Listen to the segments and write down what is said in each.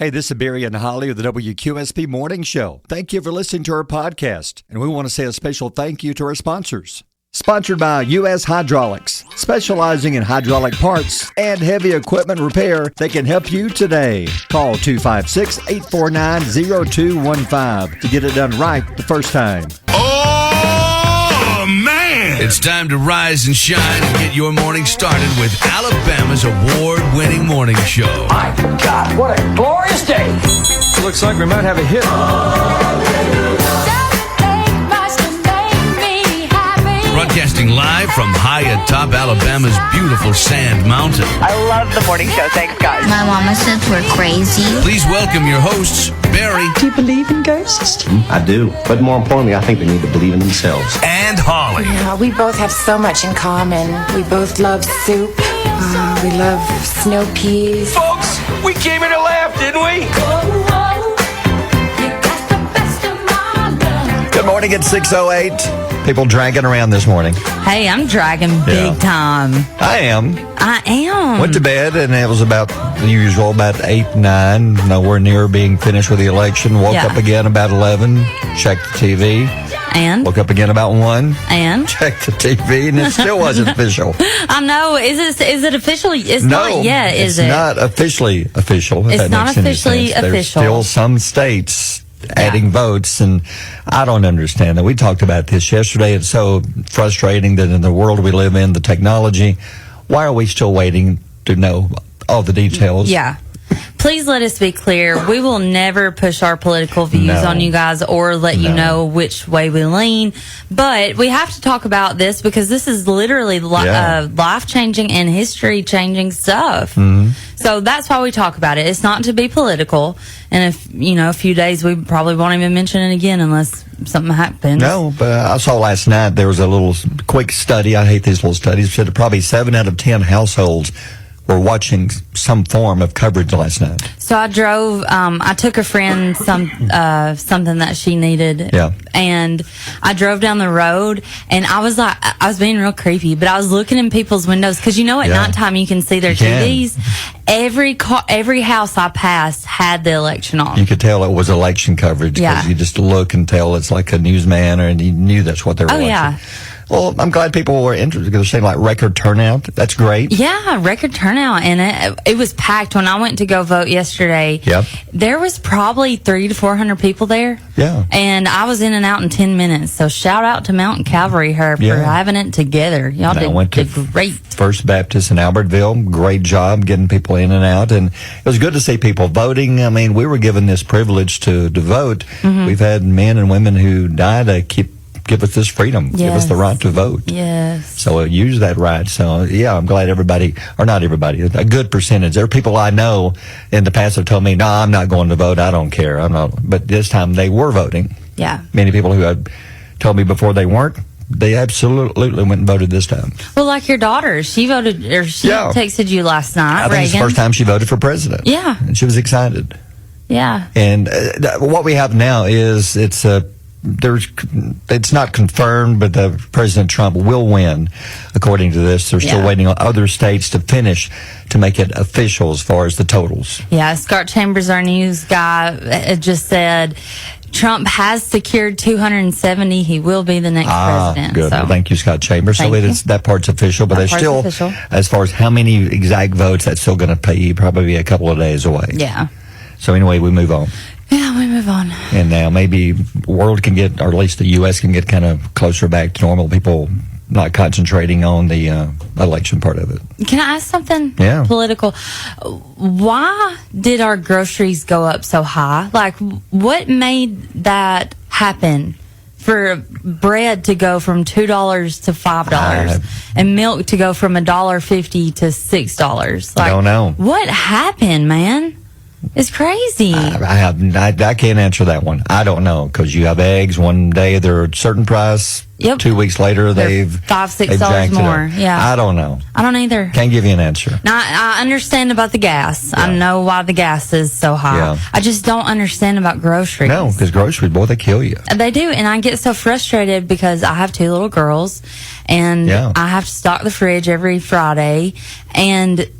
Hey, this is Barry and Holly of the WQSP Morning Show. Thank you for listening to our podcast, and we want to say a special thank you to our sponsors. Sponsored by U.S. Hydraulics, specializing in hydraulic parts and heavy equipment repair. They can help you today. Call 256-849-0215 to get it done right the first time. Oh, man! It's time to rise and shine and get your morning started with Alabama's award-winning morning show. My God, what a glorious day! Looks like we might have a hit. Broadcasting live from high atop Alabama's beautiful Sand Mountain. I love the morning show. Thanks, guys. My mama says we're crazy. Please welcome your hosts, Barry. Do you believe in ghosts? I do. But more importantly, I think they need to believe in themselves. And Holly. Yeah, we both have so much in common. We both love soup. We love snow peas. Folks, we came here to laugh, didn't we? Good morning at 6:08. People dragging around this morning. Hey, I'm dragging big time. I am. Went to bed, and it was about the usual, about 8, 9. Nowhere near being finished with the election. Woke up again about 11. Checked the TV. And? Woke up again about 1. And? Checked the TV, and it still wasn't official. I know. Is it official? It's not yet, is it? It's not officially official. It's not officially official. There's still some states adding votes, and I don't understand that. We talked about this yesterday. It's so frustrating that in the world we live in, the technology, why are we still waiting to know all the details? Yeah. Please let us be clear. We will never push our political views on you guys or let you know which way we lean. But we have to talk about this because this is literally life-changing and history-changing stuff. Mm-hmm. So that's why we talk about it. It's not to be political. And if, a few days, we probably won't even mention it again unless something happens. No, but I saw last night there was a little quick study. I hate these little studies. It said that probably 7 out of 10 households were watching some form of coverage last night. So I drove, I took a friend something that she needed. Yeah. And I drove down the road, and I was being real creepy, but I was looking in people's windows, because at nighttime you can see their TVs. Every house I passed had the election on. You could tell it was election coverage, because you just look and tell it's like a newsman, and you knew that's what they were watching. Yeah. Well, I'm glad people were interested, because they're saying like record turnout. That's great. Yeah, record turnout. And it was packed. When I went to go vote yesterday, there was probably 300 to 400 people there. Yeah. And I was in and out in 10 minutes. So shout out to Mountain Cavalry for having it together. Y'all did great. First Baptist in Albertville. Great job getting people in and out. And it was good to see people voting. I mean, we were given this privilege to vote. Mm-hmm. We've had men and women who died to give us this freedom, give us the right to vote. Yes. So use that right. So, I'm glad everybody, or not everybody, a good percentage. There are people I know in the past have told me, no, I'm not going to vote. I don't care. I'm not. But this time they were voting. Yeah. Many people who had told me before they weren't, they absolutely went and voted this time. Well, like your daughter, she voted, or she texted you the night, I think it's the first time she voted for president. Yeah. And she was excited. Yeah. And what we have now is it's not confirmed, but President Trump will win, according to this. They're still waiting on other states to finish to make it official as far as the totals. Yeah, Scott Chambers, our news guy, just said Trump has secured 270. He will be the next president. Good. Well, thank you, Scott Chambers. That part's official, but there's still, as far as how many exact votes, that's still going to probably a couple of days away. Yeah. So anyway, we move on. Yeah, we move on. And now maybe the world can get, or at least the U.S. can get kind of closer back to normal. People not concentrating on the election part of it. Can I ask something? Yeah. Political. Why did our groceries go up so high? Like, what made that happen? For bread to go from $2 to $5 and milk to go from $1.50 to $6. I don't know. What happened, man? It's crazy. I can't answer that one. I don't know, because you have eggs. One day they're a certain price. Yep. 2 weeks later they've $5-6 more. Yeah. I don't know. I don't either. Can't give you an answer. Now, I understand about the gas. Yeah. I know why the gas is so high. Yeah. I just don't understand about groceries. No, because groceries, boy, they kill you. They do, and I get so frustrated because I have 2 little girls, and I have to stock the fridge every Friday, and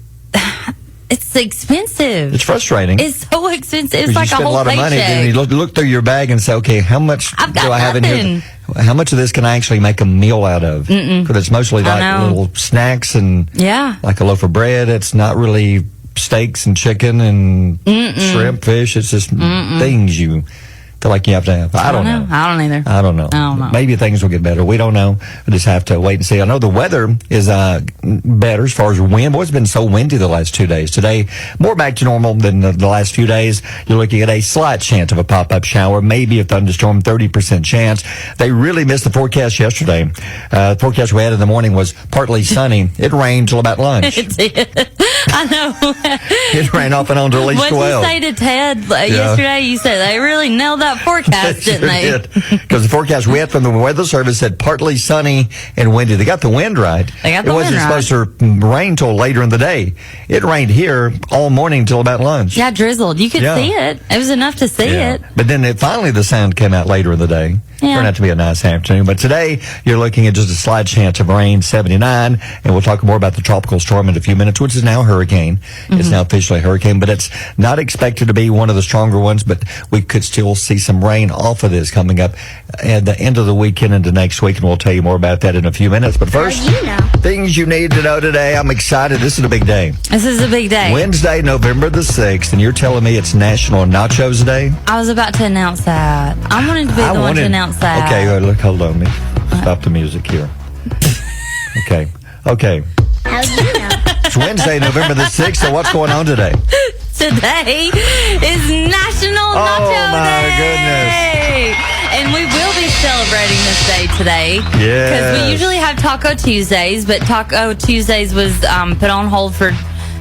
It's expensive. It's frustrating. It's so expensive. It's You like a spend whole a lot of money, paycheck. and you look through your bag and say, okay, how much I've got do I have in here? nothing. How much of this can I actually make a meal out of? Because it's mostly I like know. little snacks and Yeah. like a loaf of bread. It's not really steaks and chicken and shrimp, fish. It's just things you feel like you have to have. I don't know. I don't either. I don't know. I don't know. Maybe things will get better. We don't know. We just have to wait and see. I know the weather is better as far as wind. Boy, it's been so windy the last 2 days. Today, more back to normal than the last few days. You're looking at a slight chance of a pop-up shower, maybe a thunderstorm, 30% chance. They really missed the forecast yesterday. The forecast we had in the morning was partly sunny. It rained till about lunch. It did. I know. It ran off and on to at least What 12. did you say to Ted yesterday? You said they really nailed that forecast, didn't they? Because the forecast we had from the Weather Service said partly sunny and windy. They got the wind right. They got the it wasn't wind right. supposed to rain till later in the day. It rained here all morning till about lunch. Yeah, drizzled. You could Yeah. see it. It was enough to see Yeah. it. But then finally the sun came out later in the day. Yeah. Turned out to be a nice afternoon. But today you're looking at just a slight chance of rain, 79. And we'll talk more about the tropical storm in a few minutes, which is now a hurricane. It's now officially a hurricane, but it's not expected to be one of the stronger ones, but we could still see some rain off of this coming up at the end of the weekend into next week, and we'll tell you more about that in a few minutes. But first, things you need to know today. I'm excited. This is a big day. This is a big day. Wednesday, November the 6th, and you're telling me it's National Nachos Day? I was about to announce that. I wanted to be the one to announce that. Okay, look, hold on. Let me stop the music here. Okay. It's Wednesday, November the 6th, so what's going on today? Today is National Nacho my Day. And we will be celebrating this day today. Yes. Because we usually have Taco Tuesdays, but Taco Tuesdays was put on hold for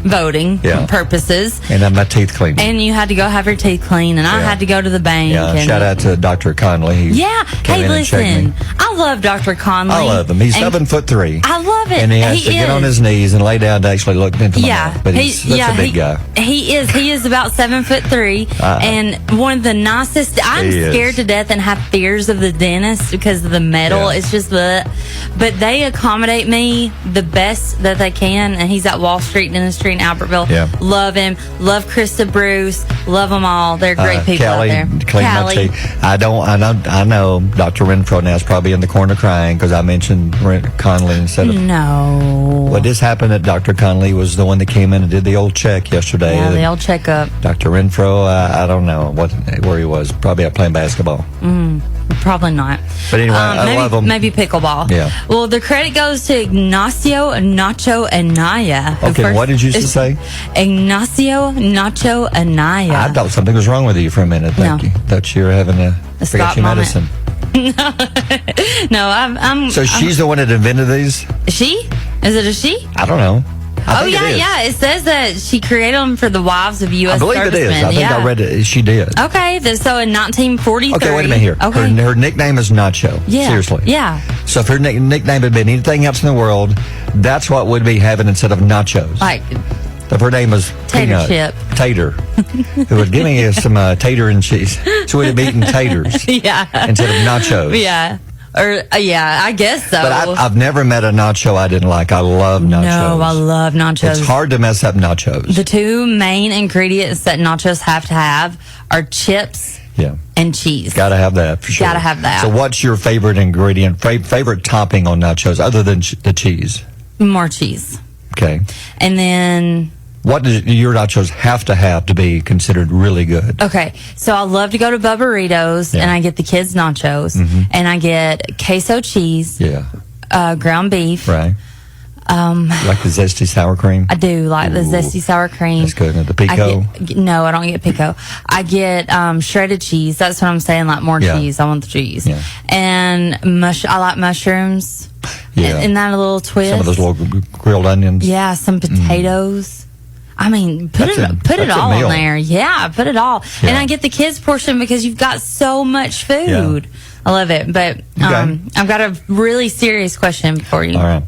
voting purposes. And my teeth clean. And you had to go have your teeth clean, and I had to go to the bank. Yeah, and shout out to Dr. Conley. He came Hey, in and checked listen, me. I love Dr. Conley. I love him. He's And 7'3". I love it. And he has to get on his knees and lay down to actually look into my mouth. But that's a big guy. He is. He is about 7'3", and one of the nicest. I'm scared to death and have fears of the dentist because of the metal. Yeah. It's just but they accommodate me the best that they can. And he's at Wall Street Dentistry in Albertville. Yeah. Love him. Love Krista Bruce. Love them all. They're great people Callie, out there. clean my teeth. I know Dr. Renfro now is probably in the corner crying because I mentioned Conley instead of. No. What just happened at Dr. Conley was the one that came in and did the old check yesterday. Yeah, the old checkup. Dr. Renfro, I don't know where he was. Probably out playing basketball. Probably not. But anyway, I love him. Maybe pickleball. Yeah. Well, the credit goes to Ignacio Nacho Anaya. Okay, what did you just say? Ignacio Nacho Anaya. I thought something was wrong with you for a minute. Thank you. Thought you were having a forget stop your moment. medicine. No, I'm. So she's the one that invented these? She? Is it a she? I don't know. I think yeah, it is. yeah. It says that she created them for the wives of U.S. I believe it is. servicemen. I think I read it. She did. Okay, so in 1943. Okay, wait a minute here. Okay. Her nickname is Nacho. Yeah. Seriously. Yeah. So if her nickname had been anything else in the world, that's what we'd be having instead of nachos. Like if her name was Tater Peanut, chip. Tater, who would give me some tater and cheese. So we'd be eating taters yeah. instead of nachos. Yeah. Or yeah, I guess so. But I've never met a nacho I didn't like. I love nachos. No, I love nachos. It's hard to mess up nachos. The two main ingredients that nachos have to have are chips and cheese. Gotta have that for sure. Gotta have that. So what's your favorite ingredient, favorite topping on nachos other than the cheese? More cheese. Okay. And then what does your nachos have to be considered really good? Okay, so I love to go to Bubba-ritos and I get the kids' nachos and I get queso cheese, ground beef. Right. Like the zesty sour cream? I do like the zesty sour cream. That's good. And the pico? No, I don't get pico. I get shredded cheese. That's what I'm saying, like more cheese. I want the cheese. Yeah. And I like mushrooms. Yeah. And that a little twist. Some of those little grilled onions. Yeah, some potatoes. I mean, put it all in there. Yeah, put it all. Yeah. And I get the kids portion because you've got so much food. Yeah. I love it. But I've got a really serious question for you. All right.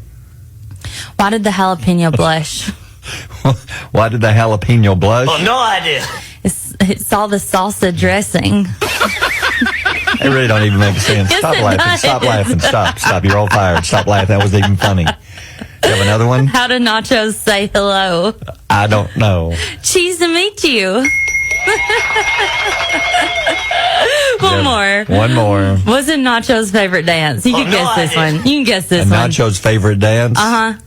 Why did the jalapeno blush? Why did the jalapeno blush? Oh, no idea. It's all the salsa dressing. It really don't even make sense. Yes, Stop it laughing. does. Stop laughing. Stop. You're all fired. Stop laughing. That was even funny. You have another one? How do nachos say hello? I don't know. Cheese to meet you. One more. What's a Nacho's favorite dance? You can guess this one. You can guess this one. Nacho's favorite dance? Uh-huh.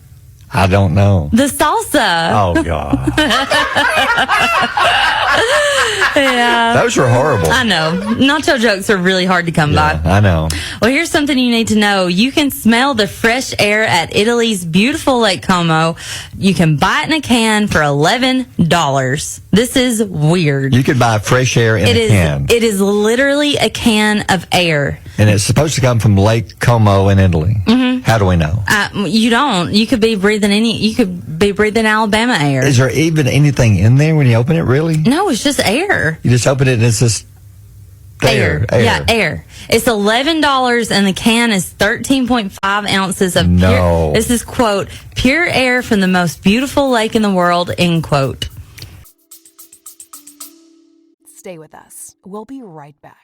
I don't know. The salsa. Oh, God. Yeah. Those were horrible. I know. Nacho jokes are really hard to come by. I know. Well, here's something you need to know. You can smell the fresh air at Italy's beautiful Lake Como. You can buy it in a can for $11. This is weird. You could buy fresh air in a can. It is literally a can of air. And it's supposed to come from Lake Como in Italy. Mm-hmm. How do we know? You don't. You could be breathing Alabama air. Is there even anything in there when you open it, really? No, it's just air. You just open it and it's just air. Yeah, air. It's $11 and the can is 13.5 ounces of pure. This is, quote, pure air from the most beautiful lake in the world, end quote. Stay with us. We'll be right back.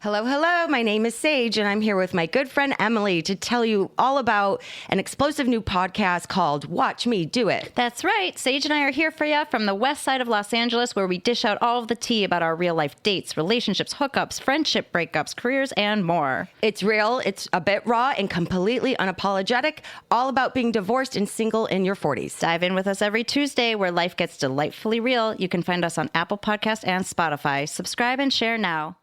Hello. My name is Sage, and I'm here with my good friend Emily to tell you all about an explosive new podcast called Watch Me Do It. That's right. Sage and I are here for you from the west side of Los Angeles, where we dish out all of the tea about our real-life dates, relationships, hookups, friendship breakups, careers, and more. It's real, it's a bit raw, and completely unapologetic, all about being divorced and single in your 40s. Dive in with us every Tuesday, where life gets delightfully real. You can find us on Apple Podcasts and Spotify. Subscribe and share now.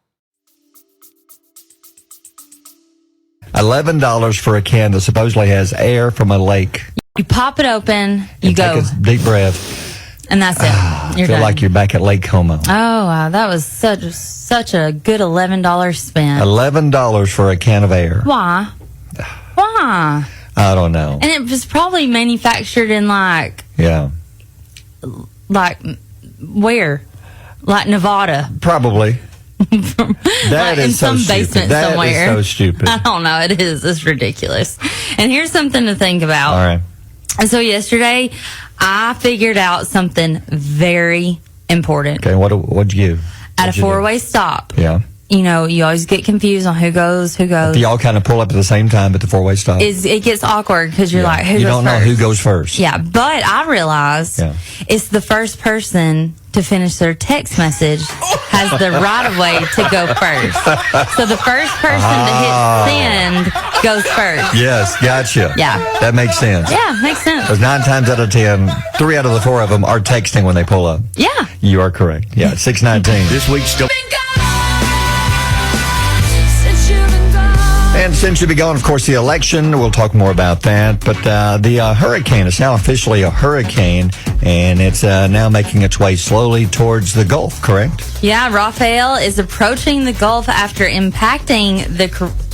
$11 for a can that supposedly has air from a lake. You pop it open, you go. Take a deep breath. And that's it. You're done. Like you're back at Lake Como. Oh, wow. That was such a good $11 spend. $11 for a can of air. Why? I don't know. And it was probably manufactured in where? Like Nevada. Probably. That is in some so basement stupid. somewhere. That is so stupid. I don't know. It is. It's ridiculous. And here's something to think about. All right. So yesterday, I figured out something very important. Okay. What'd you do? At a four-way stop. Yeah. You know, you always get confused on who goes. You all kind of pull up at the same time at the four-way stop. It gets awkward because you're like, who goes first? You don't know who goes first. Yeah, but I realized it's the first person to finish their text message has the right of way to go first. So the first person to hit send goes first. Yes, gotcha. Yeah. That makes sense. Yeah, makes sense. Because 9 times out of 10, 3 out of the 4 of them are texting when they pull up. Yeah. You are correct. Yeah, 6:19. This week's still... And since you'll be gone, of course, the election, we'll talk more about that. But the hurricane is now officially a hurricane, and it's now making its way slowly towards the Gulf, correct? Yeah, Rafael is approaching the Gulf after impacting the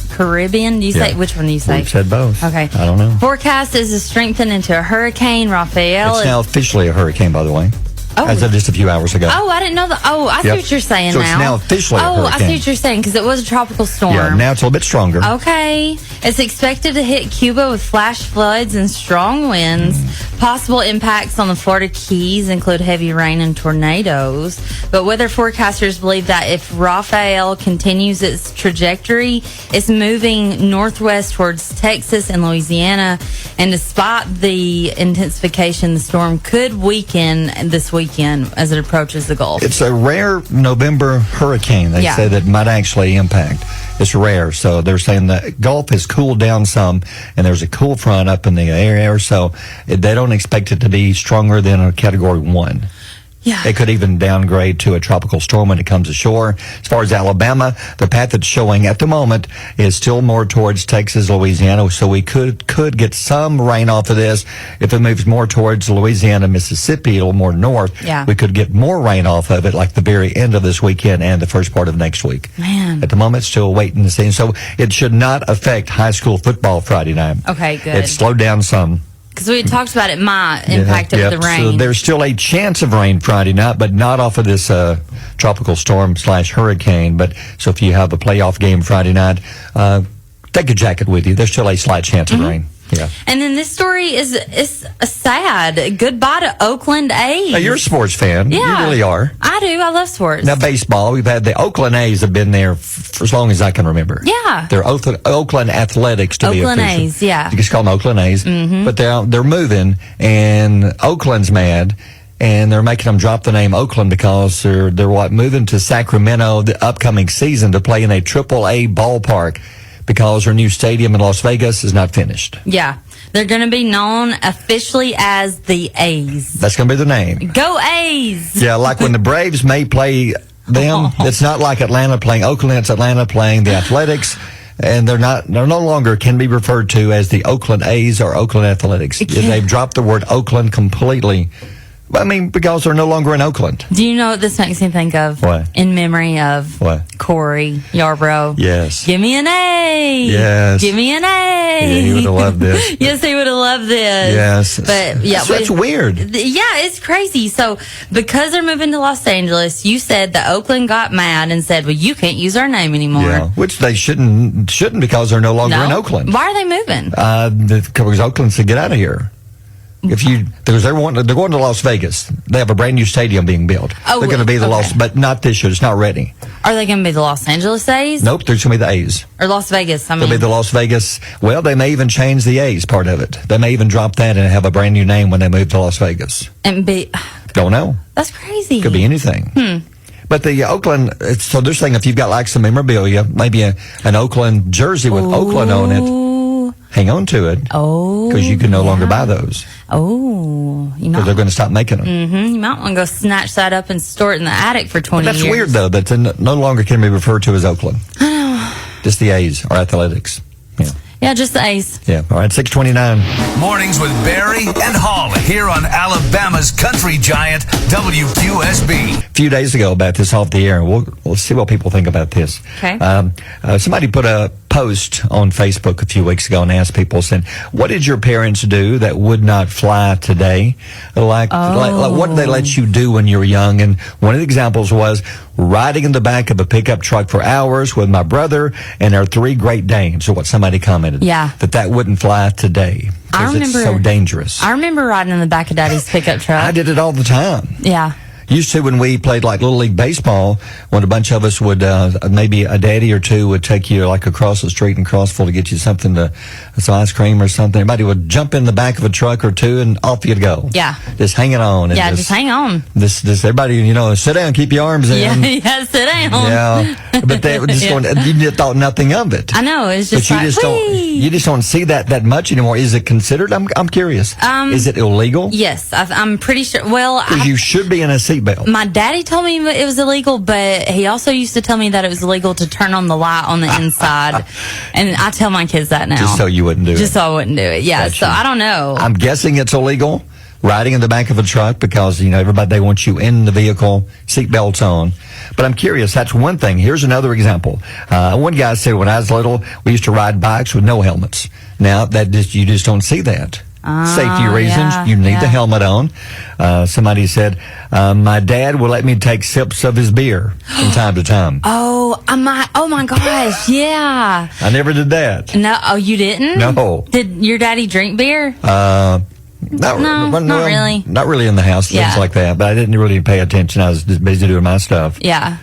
Caribbean. Do you say, which one do you say? We've said both. Okay. I don't know. Forecast is to strengthen into a hurricane. Rafael It's now officially a hurricane, by the way. As of just a few hours ago. Oh, I didn't know that. Oh, I see what you're saying so now. So it's now officially a hurricane. I see what you're saying, because it was a tropical storm. Yeah, now it's a little bit stronger. Okay. It's expected to hit Cuba with flash floods and strong winds. Possible impacts on the Florida Keys include heavy rain and tornadoes. But weather forecasters believe that if Rafael continues its trajectory, it's moving northwest towards Texas and Louisiana. And despite the intensification, the storm could weaken this weekend as it approaches the Gulf. It's a rare November hurricane, they say, that might actually impact. It's rare, so they're saying the Gulf has cooled down some, and there's a cool front up in the area, so they don't expect it to be stronger than a Category 1. Yeah. It could even downgrade to a tropical storm when it comes ashore. As far as Alabama, the path it's showing at the moment is still more towards Texas, Louisiana, so we could get some rain off of this. If it moves more towards Louisiana, Mississippi, a little more north, we could get more rain off of it, like the very end of this weekend and the first part of next week. Man. At the moment, still waiting to see. So it should not affect high school football Friday night. Okay, good. It's slowed down some. Because we had talked about it might impact it with the rain. So there's still a chance of rain Friday night, but not off of this tropical storm / hurricane. But so if you have a playoff game Friday night, take a jacket with you. There's still a slight chance of rain. Yeah. And then this story is sad. Goodbye to Oakland A's. Now, you're a sports fan. Yeah. You really are. I do. I love sports. Now, baseball, we've had the Oakland A's have been there for as long as I can remember. Yeah. They're Oakland Athletics to be official. Oakland A's, yeah. You just call them Oakland A's. Mm-hmm. But they're moving, and Oakland's mad. And they're making them drop the name Oakland because they're moving to Sacramento the upcoming season to play in a AAA ballpark because their new stadium in Las Vegas is not finished. Yeah. They're going to be known officially as the A's. That's going to be their name. Go A's! Yeah, like when the Braves may play them, it's not like Atlanta playing Oakland, it's Atlanta playing the Athletics. And they're no longer can be referred to as the Oakland A's or Oakland Athletics. They've dropped the word Oakland completely. I mean, because they're no longer in Oakland. Do you know what this makes me think of? What? In memory of what? Corey Yarbrough. Yes. Give me an A. Yes. Give me an A. Yeah, he would have loved this. Yes, he would have loved this. Yes. But yeah, that's weird. Yeah, it's crazy. So because they're moving to Los Angeles, you said that Oakland got mad and said, "Well, you can't use our name anymore." Yeah, which they shouldn't because they're no longer in Oakland. Why are they moving? Because Oakland said, "Get out of here." Because they're going to Las Vegas. They have a brand new stadium being built. Oh, they're going to be but not this year. It's not ready. Are they going to be the Los Angeles A's? Nope, they're going to be the A's. Or Las Vegas, They'll be the Las Vegas. Well, they may even change the A's part of it. They may even drop that and have a brand new name when they move to Las Vegas. Don't know. That's crazy. Could be anything. But the Oakland, so they're saying if you've got like some memorabilia, maybe an Oakland jersey with Oakland on it, hang on to it. Because you can no longer buy those. Because they're going to stop making them. Mm-hmm. You might want to go snatch that up and store it in the attic for 20 years. That's weird, though, that no longer can be referred to as Oakland. I know. Just the A's or Athletics. Yeah. Yeah, just the A's. Yeah. All right, 6:29. Mornings with Barry and Holly here on Alabama's country giant, WQSB. A few days ago about this off the air. We'll see what people think about this. Okay. Somebody put a post on Facebook a few weeks ago and asked people, saying, what did your parents do that would not fly today? Like what did they let you do when you were young? And one of the examples was riding in the back of a pickup truck for hours with my brother and our 3 Great Danes, or what somebody commented. Yeah. That wouldn't fly today. I remember. It's so dangerous. I remember riding in the back of Daddy's pickup truck. I did it all the time. Yeah. Used to when we played like Little League Baseball, when a bunch of us would, maybe a daddy or two would take you like across the street in Crossville to get you something some ice cream or something. Everybody would jump in the back of a truck or two and off you'd go. Yeah. Just hanging on. Yeah, just hang on. This everybody, sit down, keep your arms in. Yeah, sit down. Yeah. But they were just going, you thought nothing of it. I know, it's just but you just don't see that much anymore. Is it considered? I'm curious. Is it illegal? Yes, I'm pretty sure. Well, you should be in a seatbelt. My daddy told me it was illegal, but he also used to tell me that it was illegal to turn on the light on the inside. And I tell my kids that now. Just so you wouldn't do it. Just so I wouldn't do it. Yeah. Gotcha. So I don't know. I'm guessing it's illegal riding in the back of a truck because, everybody, they want you in the vehicle, seatbelts on. But I'm curious. That's one thing. Here's another example. One guy said when I was little, we used to ride bikes with no helmets. Now you just don't see that. Safety reasons, you need the helmet on. Somebody said, my dad will let me take sips of his beer from time to time. Oh my gosh, yeah. I never did that. No, you didn't? No. Did your daddy drink beer? Not really. Not really in the house, things like that. But I didn't really pay attention. I was just busy doing my stuff. Yeah.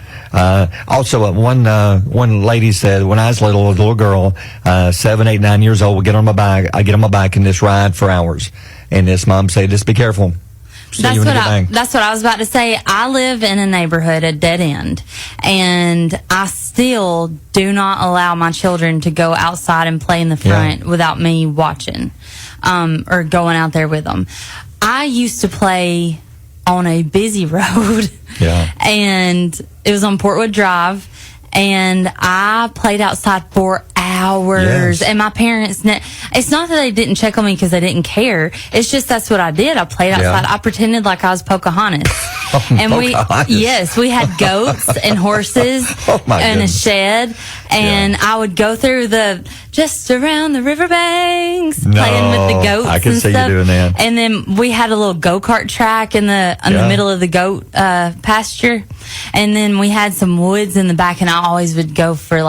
Also, one lady said when I was a little girl, 7, 8, 9 years old, I get on my bike and just ride for hours. And this mom said, just be careful. That's what I was about to say. I live in a neighborhood, a dead end, and I still do not allow my children to go outside and play in the front without me watching, or going out there with them. I used to play on a busy road. Yeah. And it was on Portwood Drive, and I played outside for hours. Yes. And my parents, it's not that they didn't check on me because they didn't care. It's just that's what I did. I played outside. I pretended like I was Pocahontas. And we had goats and horses and a shed. And I would go through just around the riverbanks playing with the goats. I can and see stuff. you doing that. And then we had a little go-kart track in the middle of the goat pasture. And then we had some woods in the back, and I always would go for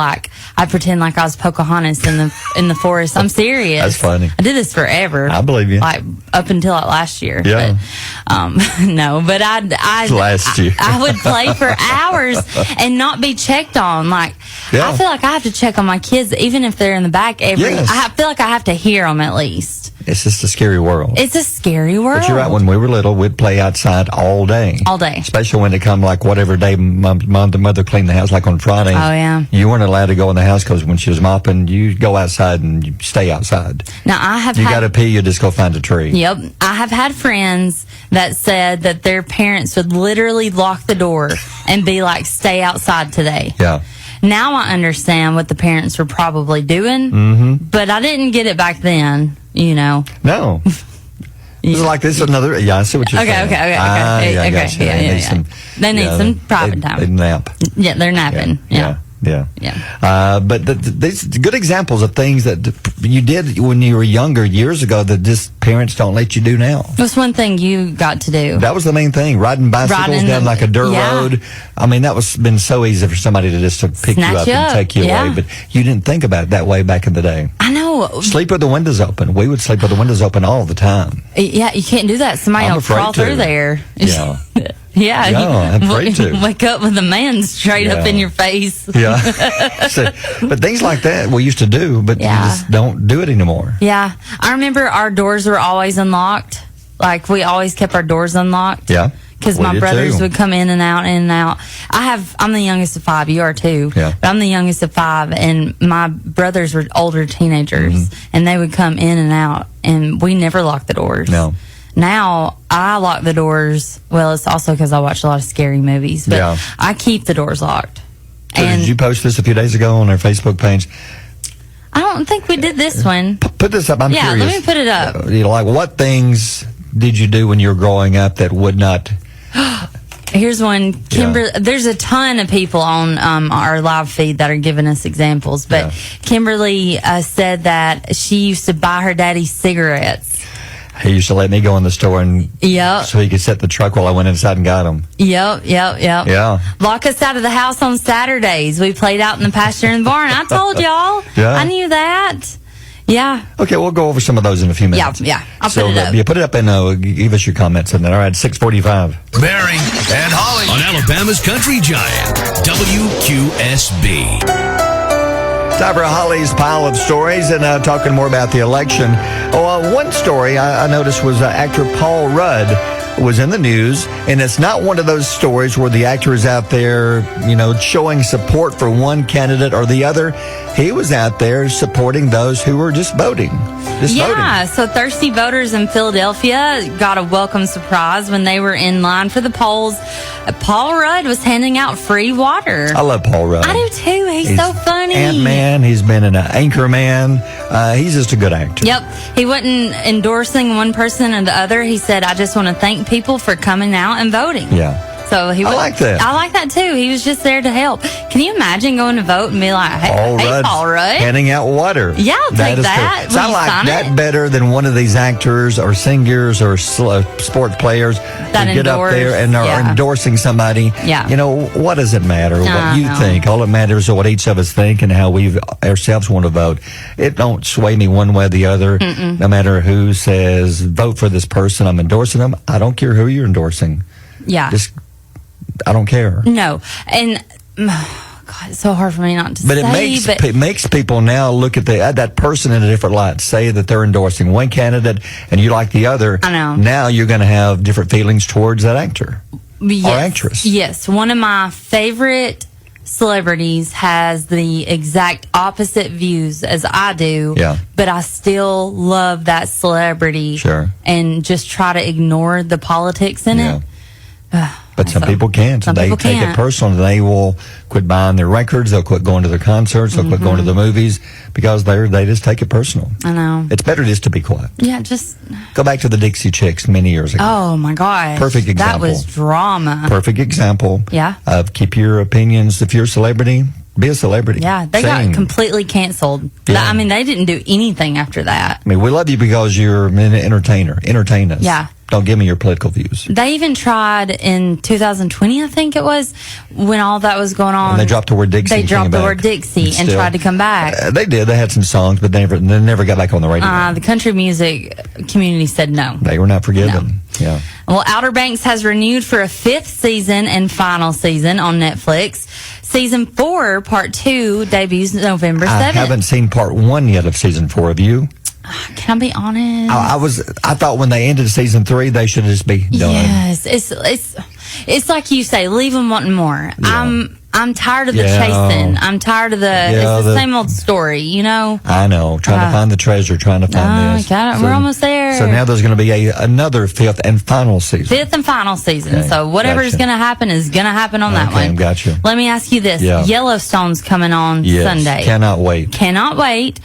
I'd pretend like I was Pocahontas in the forest. I'm serious. That's funny. I did this forever. I believe you. Like up until last year. Yeah. But, no, but last year. I would play for hours and not be checked on. Like, Yeah. I feel like I have to check on my kids, even if they're in the back. Yes. I feel like I have to hear them at least. It's just a scary world. It's a scary world. But you're right. When we were little, we'd play outside all day. All day. Especially when it come like whatever day the mother cleaned the house, like on Friday. Oh, yeah. You weren't allowed to go in the house because when she was mopping, you go outside and you stay outside. Now, I have You got to pee, you just go find a tree. Yep. I have had friends that said that their parents would literally lock the door and be like, stay outside today. Yeah. Now I understand what the parents were probably doing, but I didn't get it back then, you know. No. It's like this is another. Yeah, I see what you're saying. Okay. Yeah, I got you. Yeah. They need some private time. They nap. Yeah, they're napping. Yeah. But these good examples of things that you did when you were younger years ago that just parents don't let you do now. What's one thing you got to do? That was the main thing. Riding bicycles down like a dirt road. I mean, that was been so easy for somebody to just pick Snatch you up and take you away. But you didn't think about it that way back in the day. I know. Sleep with the windows open. We would sleep with the windows open all the time. Yeah, you can't do that. Somebody will crawl through there. Yeah. Yeah, I'm afraid to. Wake up with a man straight up in your face. Yeah. But things like that we used to do, but you just don't do it anymore. Yeah. I remember our doors were always unlocked. Like, we always kept our doors unlocked. Yeah. Because my brothers would come in and out, in and out. I'm the youngest of 5. You are too. Yeah. But I'm the youngest of 5, and my brothers were older teenagers, and they would come in and out, and we never locked the doors. No. Now, I lock the doors. Well, it's also because I watch a lot of scary movies, but I keep the doors locked. So did you post this a few days ago on our Facebook page? I don't think we did this one. Put this up. I'm curious. Yeah, let me put it up. Like, what things did you do when you were growing up that would not... Here's one. There's a ton of people on our live feed that are giving us examples, but Kimberly said that she used to buy her daddy cigarettes. He used to let me go in the store and so he could set the truck while I went inside and got them. Yep. Yeah. Lock us out of the house on Saturdays. We played out in the pasture and barn. I told y'all. Yeah. I knew that. Yeah. Okay, we'll go over some of those in a few minutes. Yeah. I'll put it up. Yeah, put it up and give us your comments on that. All right, 6:45. Barry and Holly on Alabama's Country Giant, WQSB. Time for Holly's pile of stories and talking more about the election. One story I noticed was actor Paul Rudd was in the news, and it's not one of those stories where the actor is out there, showing support for one candidate or the other. He was out there supporting those who were just voting. So thirsty voters in Philadelphia got a welcome surprise when they were in line for the polls. Paul Rudd was handing out free water. I love Paul Rudd. I do too. He's so funny. Ant-Man. He's been an Anchorman. He's just a good actor. Yep. He wasn't endorsing one person or the other. He said, I just want to thank people for coming out and voting. Yeah. So I like that. I like that too. He was just there to help. Can you imagine going to vote and be like, hey, Paul Rudd, handing out water? Yeah, I'll take that. Cool. So I like that better than one of these actors or singers or sports players that get up there and are endorsing somebody. Yeah. What does it matter what you think? All it matters is what each of us think and how we ourselves want to vote. It don't sway me one way or the other. No matter who says vote for this person, I'm endorsing them. I don't care who you're endorsing. Yeah. I don't care. No. And God, it's so hard for me not to but say. It makes people now look at that person in a different light. Say that they're endorsing one candidate and you like the other. I know. Now you're going to have different feelings towards that actor or actress. Yes. One of my favorite celebrities has the exact opposite views as I do. Yeah. But I still love that celebrity. Sure. And just try to ignore the politics in it. But some people can't. They take it personal. They will quit buying their records. They'll quit going to their concerts. They'll quit going to the movies because they just take it personal. I know. It's better just to be quiet. Yeah, just go back to the Dixie Chicks many years ago. Oh my gosh. Perfect example. That was drama. Perfect example. Yeah. Of keep your opinions. If you're a celebrity, be a celebrity. Yeah, they got completely canceled. Yeah. I mean, they didn't do anything after that. I mean, we love you because you're an entertainer. Entertain us. Yeah. Don't give me your political views. They even tried in 2020, I think it was, when all that was going on. And they dropped the word Dixie. They dropped the word Dixie and tried to come back. They did. They had some songs, but they never got back on the radio. The country music community said no. They were not forgiven. No. Yeah. Well, Outer Banks has renewed for a 5th season and final season on Netflix. Season 4, Part 2, debuts November 7th. I haven't seen Part 1 yet of Season 4. Have you? Can I be honest? I thought when they ended Season 3, they should just be done. Yes, it's like you say, leave them wanting more. Yeah. I'm tired of the chasing. I'm tired of it's the same old story, you know? I know. Trying to find the treasure, trying to find this. We're almost there. So now there's going to be another 5th and final season. 5th and final season. Okay, so whatever's going to happen is going to happen on that one. Okay, gotcha. Let me ask you this. Yeah. Yellowstone's coming on Sunday. Cannot wait. Cannot wait.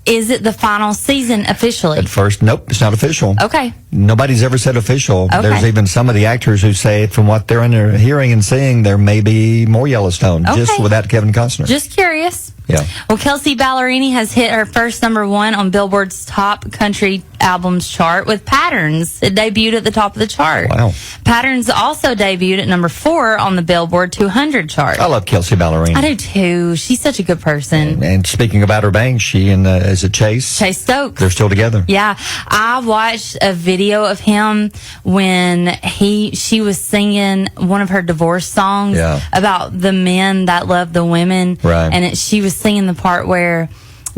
Is it the final season officially? At first, nope, it's not official. Okay. Nobody's ever said official. Okay. There's even some of the actors who say, from what they're hearing and seeing, there may be more Yellowstone, just without Kevin Costner. Just curious. Yeah. Well, Kelsey Ballerini has hit her first #1 on Billboard's top country albums chart with Patterns. It debuted at the top of the chart. Wow. Patterns also debuted at #4 on the Billboard 200 chart. I love Kelsey Ballerini. I do too. She's such a good person. And speaking of Outer Banks, she and is it Chase? Chase Stokes. They're still together. Yeah. I watched a video of him when she was singing one of her divorce songs about the men that love the women. Right. And she was singing the part where,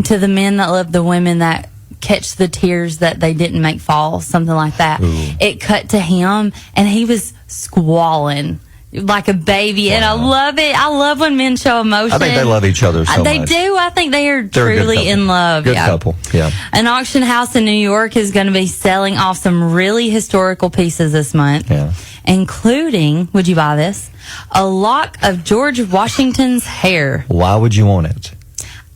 to the men that love the women that catch the tears that they didn't make fall, something like that. Ooh. It cut to him and he was squalling like a baby. Wow. And I love it. I love when men show emotion. I think they love each other so much. They do. I think they're truly in love. Good couple. Yeah. An auction house in New York is going to be selling off some really historical pieces this month, including, would you buy this? A lock of George Washington's hair. Why would you want it?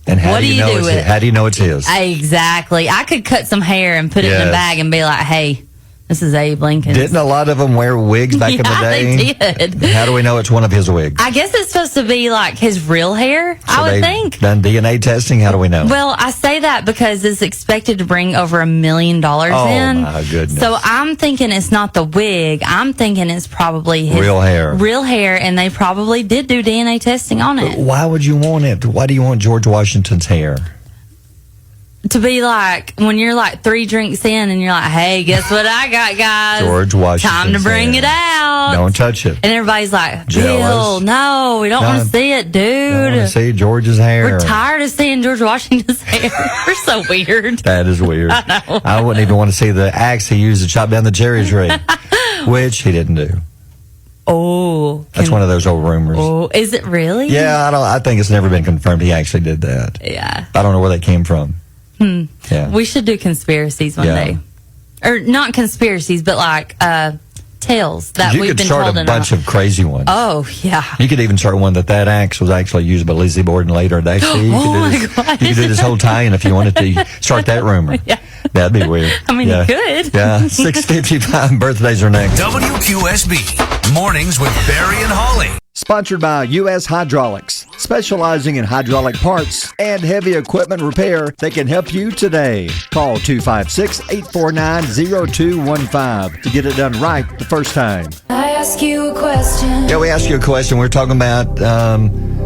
And how what do you do with it? How do you know it's his? Exactly. I could cut some hair and put it in a bag and be like, hey, this is Abe Lincoln. Didn't a lot of them wear wigs back in the day? They did. How do we know it's one of his wigs? I guess it's supposed to be like his real hair, I would think. Done DNA testing? How do we know? Well, I say that because it's expected to bring over $1 million in. Oh, my goodness. So I'm thinking it's not the wig. I'm thinking it's probably his real hair. Real hair, and they probably did do DNA testing on it. But why would you want it? Why do you want George Washington's hair? To be like, when you're like 3 drinks in and you're like, hey, guess what I got, guys? George Washington. Time to bring it out. Don't touch it. And everybody's like, jealous. Bill, no, we don't want to see it, dude. Don't want to see George's hair. We're tired of seeing George Washington's hair. We're so weird. That is weird. I know. I wouldn't even want to see the axe he used to chop down the cherry tree, which he didn't do. Oh. That's one of those old rumors. Oh, is it really? Yeah, I think it's never been confirmed he actually did that. Yeah. I don't know where that came from. Yeah. We should do conspiracies one day. Or not conspiracies, but like tales that we've been told. You could start a bunch of crazy ones. Oh, yeah. You could even start one that axe was actually used by Lizzie Borden later at AC. You could do this whole tie-in if you wanted to start that rumor. Yeah. That'd be weird. I mean, you could. Yeah. 6:55 birthdays are next. WQSB Mornings with Barry and Holly. Sponsored by U.S. Hydraulics, specializing in hydraulic parts and heavy equipment repair that can help you today. Call 256-849-0215 to get it done right the first time. I ask you a question. Yeah, we asked you a question. We're talking about,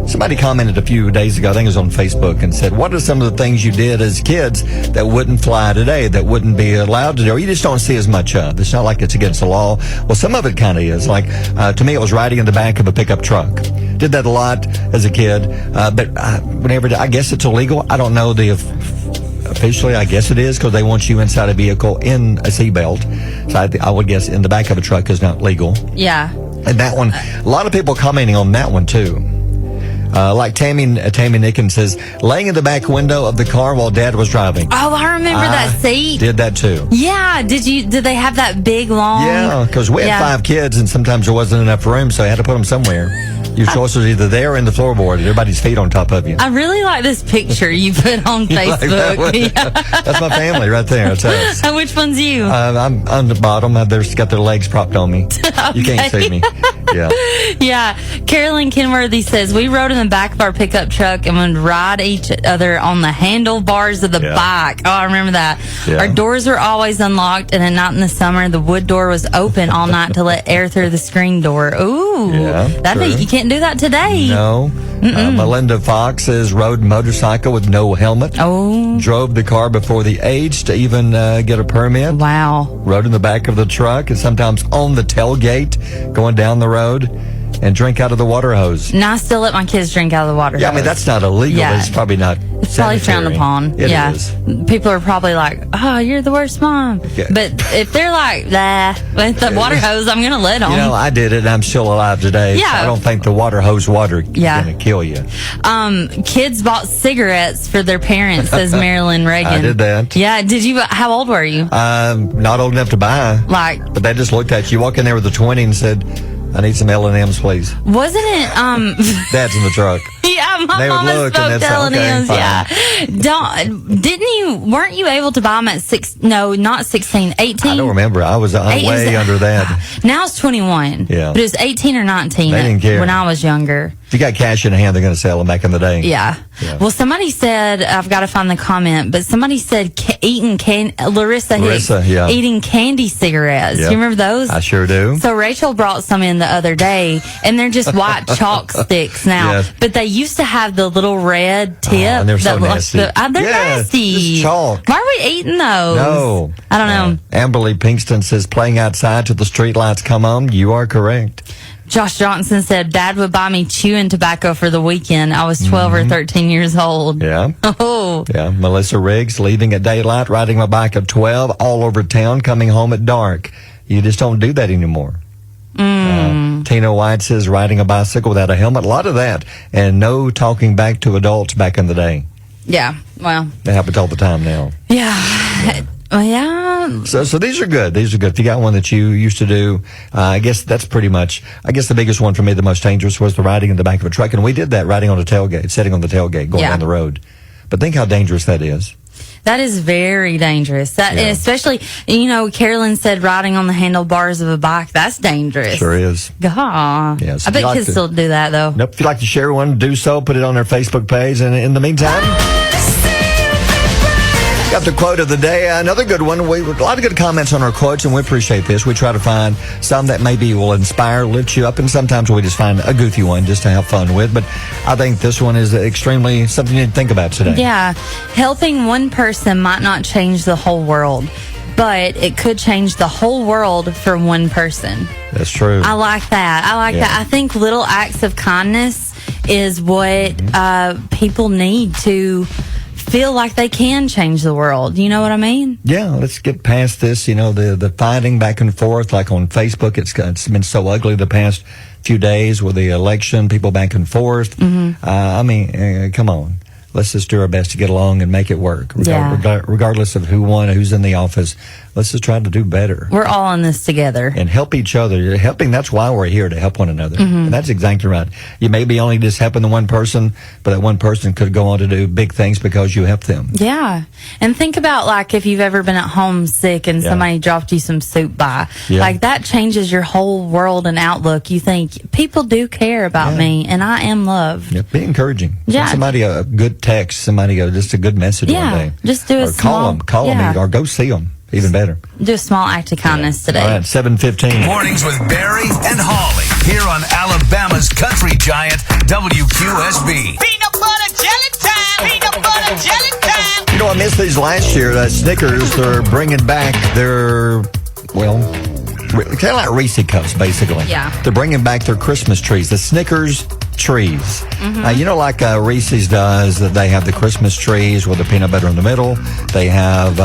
somebody commented a few days ago, I think it was on Facebook, and said, what are some of the things you did as kids that wouldn't fly today, that wouldn't be allowed to do, or you just don't see as much of? It's not like it's against the law. Well, some of it kind of is. Like, to me, it was riding in the back of a pickup truck. Did that a lot as a kid, but whenever, I guess it's illegal. I don't know officially, I guess it is, because they want you inside a vehicle in a seatbelt. So I would guess in the back of a truck is not legal. Yeah. And that one, a lot of people commenting on that one too. Like Tammy Nickens says, laying in the back window of the car while Dad was driving. Oh, I remember that seat. Did that too. Yeah. Did they have that big, long? Yeah, because we had 5 kids and sometimes there wasn't enough room, so I had to put them somewhere. Your choice was either there or in the floorboard. Everybody's feet on top of you. I really like this picture you put on Facebook. Like that's my family right there. That's us. Which one's you? I'm on the bottom. They've got their legs propped on me. Okay. You can't see me. Yeah. Yeah. Carolyn Kenworthy says, we rode in the back of our pickup truck and would ride each other on the handlebars of the bike. Oh, I remember that. Yeah. Our doors were always unlocked, and at night in the summer, the wood door was open all night to let air through the screen door. Ooh. Yeah, You can't do that today. No. Melinda Fox says, rode motorcycle with no helmet. Oh. Drove the car before the age to even get a permit. Wow. Rode in the back of the truck and sometimes on the tailgate going down the road and drink out of the water hose. And I still let my kids drink out of the water hose. I mean, that's not illegal. Yeah. It's probably not It's probably frowned upon. It is. People are probably like, oh, you're the worst mom. Yeah. But if they're like, nah, with the water hose, I'm going to let them. You know, I did it and I'm still alive today. Yeah. So I don't think the water hose water is going to kill you. Kids bought cigarettes for their parents, says Marilyn Reagan. I did that. Yeah. Did you? How old were you? Not old enough to buy. But they just looked at you. Walk in there with a 20 and said, I need some L&M's, please. Wasn't it? Dad's in the truck. Yeah, my They would mama look, spoke and to that's okay, L&M's. fine. Yeah. Weren't you able to buy them at 6? No, not 16, 18. I don't remember. I was way under that. Now it's 21. Yeah. But it was 18 or 19 They didn't care. when I was younger. If you got cash in hand, they're going to sell them back in the day. Yeah. Well, somebody said, I've got to find the comment, but somebody said Larissa Hicks yeah. eating candy cigarettes. Yep. Do you remember those? I sure do. So Rachel brought some in the other day, and they're just white chalk sticks now. Yes. But they used to have the little red tip. And they're so nasty. They're nasty. Just chalk. Why are we eating those? No. I don't know. Amberly Pinkston says, playing outside till the street lights come on. You are correct. Josh Johnson said, Dad would buy me chewing tobacco for the weekend. I was 12 or 13 years old. Yeah. Oh. Yeah. Melissa Riggs, leaving at daylight, riding my bike at 12, all over town, coming home at dark. You just don't do that anymore. Tina White says, riding a bicycle without a helmet. A lot of that. And no talking back to adults back in the day. Yeah. Well. That happens all the time now. Yeah. Yeah. So these are good. These are good. If you got one that you used to do, I guess that's pretty much, the biggest one for me, the most dangerous, was the riding in the back of a truck. And we did that, riding on the tailgate, sitting on the tailgate, going down the road. But think how dangerous that is. That is very dangerous. Especially, Carolyn said riding on the handlebars of a bike. That's dangerous. Sure is. God. Yes. I bet kids still do that, though. Nope. If you'd like to share one, do so. Put it on their Facebook page. And in the meantime, got the quote of the day. Another good one. A lot of good comments on our quotes, and we appreciate this. We try to find some that maybe will inspire, lift you up, and sometimes we just find a goofy one just to have fun with. But I think this one is extremely something you need to think about today. Yeah. Helping one person might not change the whole world, but it could change the whole world for one person. That's true. I like that. That. I think little acts of kindness is what people need to feel like they can change the world. You know what I mean? Yeah, let's get past this. The fighting back and forth, like on Facebook, it's been so ugly the past few days with the election, people back and forth. Come on. Let's just do our best to get along and make it work. Regardless of who won, who's in the office, let's just try to do better. We're all in this together. And help each other. That's why we're here, to help one another. And that's exactly right. You may be only just helping the one person, but that one person could go on to do big things because you helped them. Yeah. And think about, like, if you've ever been at home sick and somebody dropped you some soup by. Like, that changes your whole world and outlook. You think, people do care about me, and I am loved. Be encouraging. Send somebody a good text, somebody just a good message one day. Just do call them, or go see them. Even better. Do a small act of kindness today. All right, 7:15. Mornings with Barry and Holly here on Alabama's country giant WQSB. Peanut butter jelly time. Peanut butter jelly time. I missed these last year. Snickers, they're bringing back their, kind of like Reese Cups, basically. Yeah. They're bringing back their Christmas trees, the Snickers trees. Like Reese's does, that they have the Christmas trees with the peanut butter in the middle. They have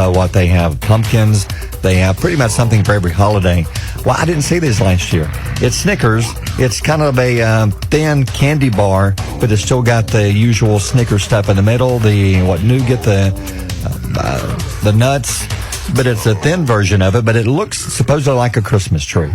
pumpkins. They have pretty much something for every holiday. Well, I didn't see this last year. It's Snickers. It's kind of a thin candy bar, but it's still got the usual Snickers stuff in the middle. The nougat, the nuts. But it's a thin version of it, but it looks supposedly like a Christmas tree.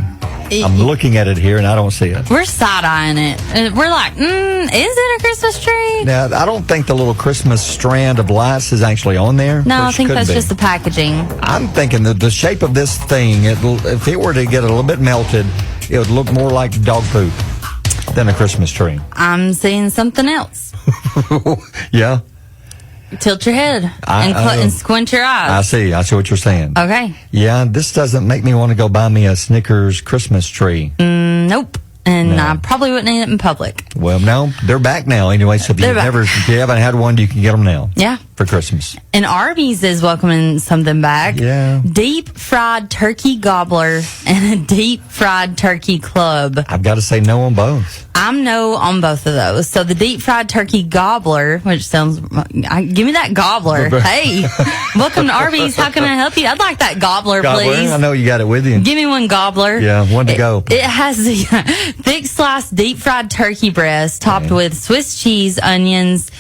I'm looking at it here, and I don't see it. We're side-eyeing it. We're like, is it a Christmas tree? Now, I don't think the little Christmas strand of lights is actually on there. No, I think that's just the packaging. I'm thinking that the shape of this thing, if it were to get a little bit melted, it would look more like dog poop than a Christmas tree. I'm seeing something else. Yeah. Tilt your head and squint your eyes. I see what you're saying. Okay. Yeah, this doesn't make me want to go buy me a Snickers Christmas tree. Nope. And I probably wouldn't eat it in public. Well, no, they're back now anyway. So if you haven't had one, you can get them now. Yeah. For Christmas. And Arby's is welcoming something back. Yeah. Deep fried turkey gobbler and a deep fried turkey club. I've got to say no on both. I'm no on both of those. So the deep fried turkey gobbler, which sounds, give me that gobbler. Hey, welcome to Arby's. How can I help you? I'd like that gobbler, please. I know you got it with you. Give me one gobbler. Yeah, one to go. It has the thick sliced deep fried turkey breast topped with Swiss cheese, onions,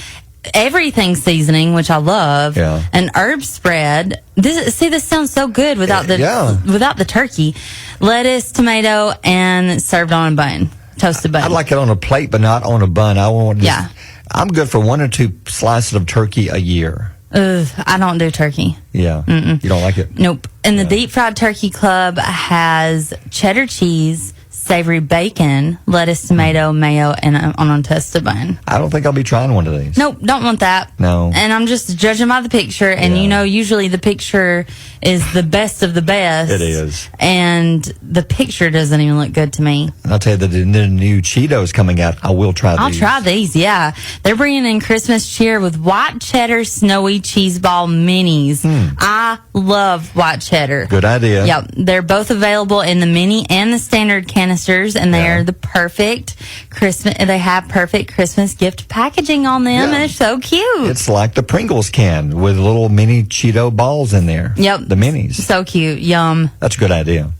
everything seasoning, which I love, an herb spread. This sounds so good without the turkey, lettuce, tomato, and served on a bun, toasted bun. I'd like it on a plate, but not on a bun. I'm good for 1 or 2 slices of turkey a year. I don't do turkey. Yeah. You don't like it? Nope. And the deep fried turkey club has cheddar cheese, savory bacon, lettuce, tomato, mayo, and on a toasted bun. I don't think I'll be trying one of these. Nope, don't want that. No. And I'm just judging by the picture, and usually the picture is the best of the best. It is. And the picture doesn't even look good to me. I'll tell you that the new Cheetos coming out, I will try these. I'll try these, yeah. They're bringing in Christmas cheer with white cheddar snowy cheese ball minis. I love white cheddar. Good idea. Yep. They're both available in the mini and the standard canisters, and they are the perfect Christmas. They have perfect Christmas gift packaging on them, and they're so cute. It's like the Pringles can with little mini Cheeto balls in there. Yep. The minis. So cute. Yum. That's a good idea. All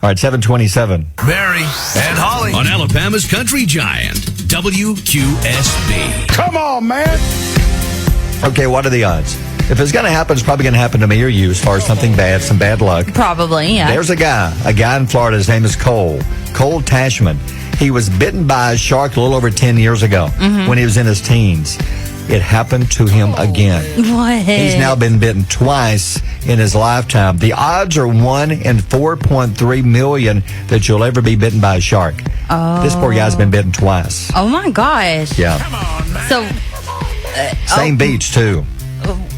right, 727. Barry and Holly on Alabama's Country Giant, WQSB. Come on, man. Okay, what are the odds? If it's going to happen, it's probably going to happen to me or you as far as something bad, some bad luck. Probably, yeah. There's a guy in Florida. His name is Cole Tashman. He was bitten by a shark a little over 10 years ago when he was in his teens. It happened to him again. What? He's now been bitten twice in his lifetime. The odds are 1 in 4.3 million that you'll ever be bitten by a shark. Oh. This poor guy's been bitten twice. Oh, my gosh. Yeah. So, Same beach, too.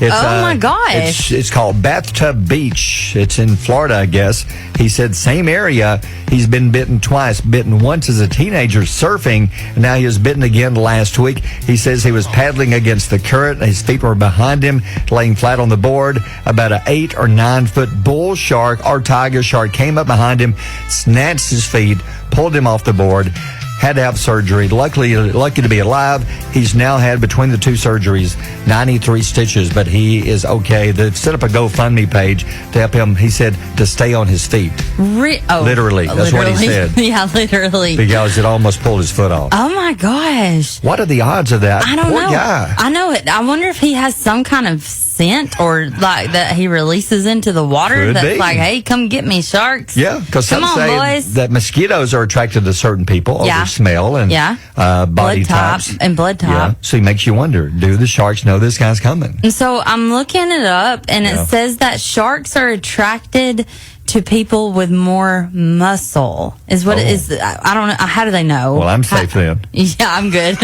My gosh. It's called Bathtub Beach. It's in Florida, I guess. He said same area. He's been bitten twice. Bitten once as a teenager surfing, and now he was bitten again last week. He says he was paddling against the current. His feet were behind him, laying flat on the board. About an 8 or 9 foot bull shark or tiger shark came up behind him, snatched his feet, pulled him off the board. Had to have surgery. Lucky to be alive. He's now had, between the 2 surgeries, 93 stitches, but he is okay. They've set up a GoFundMe page to help him, he said, to stay on his feet. Literally. That's what he said. Yeah, literally. Because it almost pulled his foot off. Oh, my gosh. What are the odds of that? I don't Poor know. guy. I know it. I wonder if he has some kind of scent or like that he releases into the water. Could That's be. like, hey, come get me, sharks. Yeah, because some Come on, say boys. that mosquitoes are attracted to certain people over smell and body blood types. type and blood type. Yeah, so it makes you wonder, do the sharks know this guy's coming? And so I'm looking it up, and it says that sharks are attracted to people with more muscle. Is what it is. I don't know. How do they know? Well, I'm safe then. Yeah, I'm good.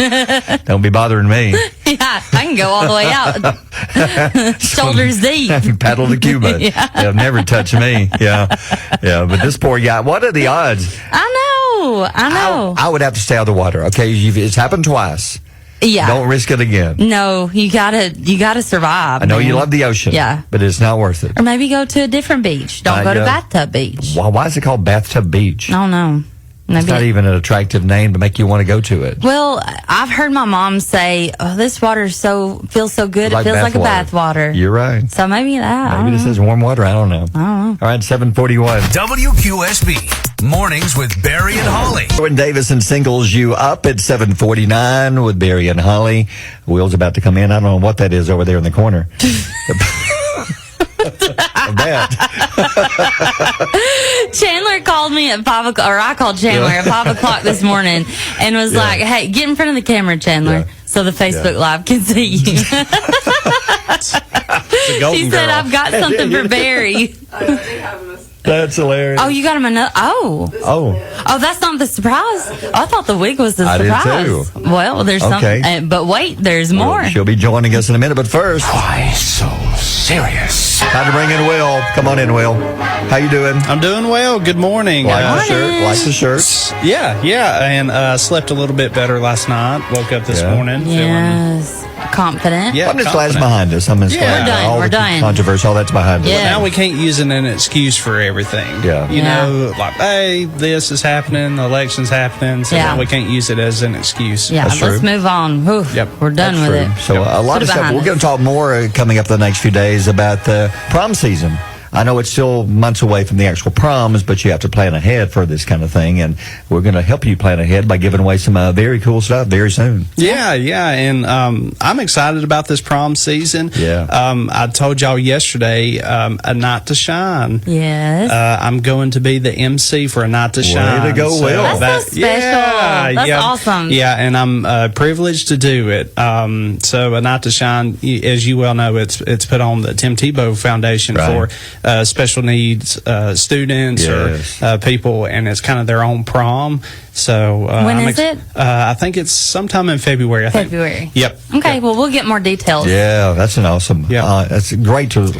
Don't be bothering me. Yeah, I can go all the way out. Shoulders deep. Paddle to Cuba. They'll never touch me. Yeah. But this poor guy, what are the odds? I know. I would have to stay out of the water. Okay, it's happened twice. Yeah. Don't risk it again. No, you gotta survive. I know you love the ocean. Yeah. But it's not worth it. Or maybe go to a different beach. Don't go to Bathtub Beach. Why is it called Bathtub Beach? I don't know. Maybe it's not even an attractive name to make you want to go to it. Well, I've heard my mom say, "Oh, this water feels so good. It feels like a bath water." You're right. So maybe that. Maybe this is warm water. I don't know. All right, 741. WQSB Mornings with Barry and Holly. Jordan Davison singles you up at 7:49 with Barry and Holly. Will's about to come in. I don't know what that is over there in the corner. Chandler called me at 5 o'clock, or I called Chandler at 5 o'clock this morning and was like, "Hey, get in front of the camera, Chandler, so the Facebook Live can see you." She said, "I've got something for Barry." That's hilarious. Oh, you got him another. Oh, that's not the surprise. I thought the wig was the I surprise. did too. Well, there's something. But wait, there's more. She'll be joining us in a minute, but first. Why so serious? Time to bring in Will. Come on in, Will. How you doing? I'm doing well. Good morning. Like the shirt. Yeah, and slept a little bit better last night. Woke up this morning Yes. Confident. Yeah, I'm just glad it's behind us. I'm just glad we're done. Controversy, all that's behind us. Well, now we can't use it as an excuse for everything. Yeah. You know, like, hey, this is happening, the election's happening, so now we can't use it as an excuse. Yeah, let's move on. We're done with it. So a lot of stuff. We're going to talk more coming up the next few days about the prom season. I know it's still months away from the actual proms, but you have to plan ahead for this kind of thing, and we're going to help you plan ahead by giving away some very cool stuff very soon. Yeah, and I'm excited about this prom season. Yeah. I told y'all yesterday, A Night to Shine. Yes. I'm going to be the MC for A Night to Shine. Way to go, Will. That's so special. That's awesome. Yeah, and I'm privileged to do it. So A Night to Shine, as you well know, it's put on the Tim Tebow Foundation for special needs students or people, and it's kind of their own prom. So when is it? I think it's sometime in February. February. Yep. Okay. Well, we'll get more details. Yeah, that's an awesome. Yeah, that's great to.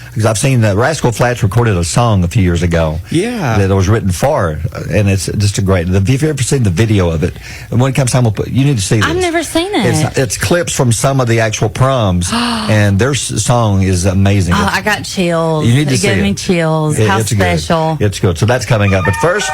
Because I've seen that Rascal Flatts recorded a song a few years ago. Yeah. That was written for, and it's just a great. If you've ever seen the video of it, and when it comes time, you need to see this. I've never seen it. It's clips from some of the actual proms, and their song is amazing. Oh, I got chills. You need to see it. It gave me chills. How special. It's good. So that's coming up. But first,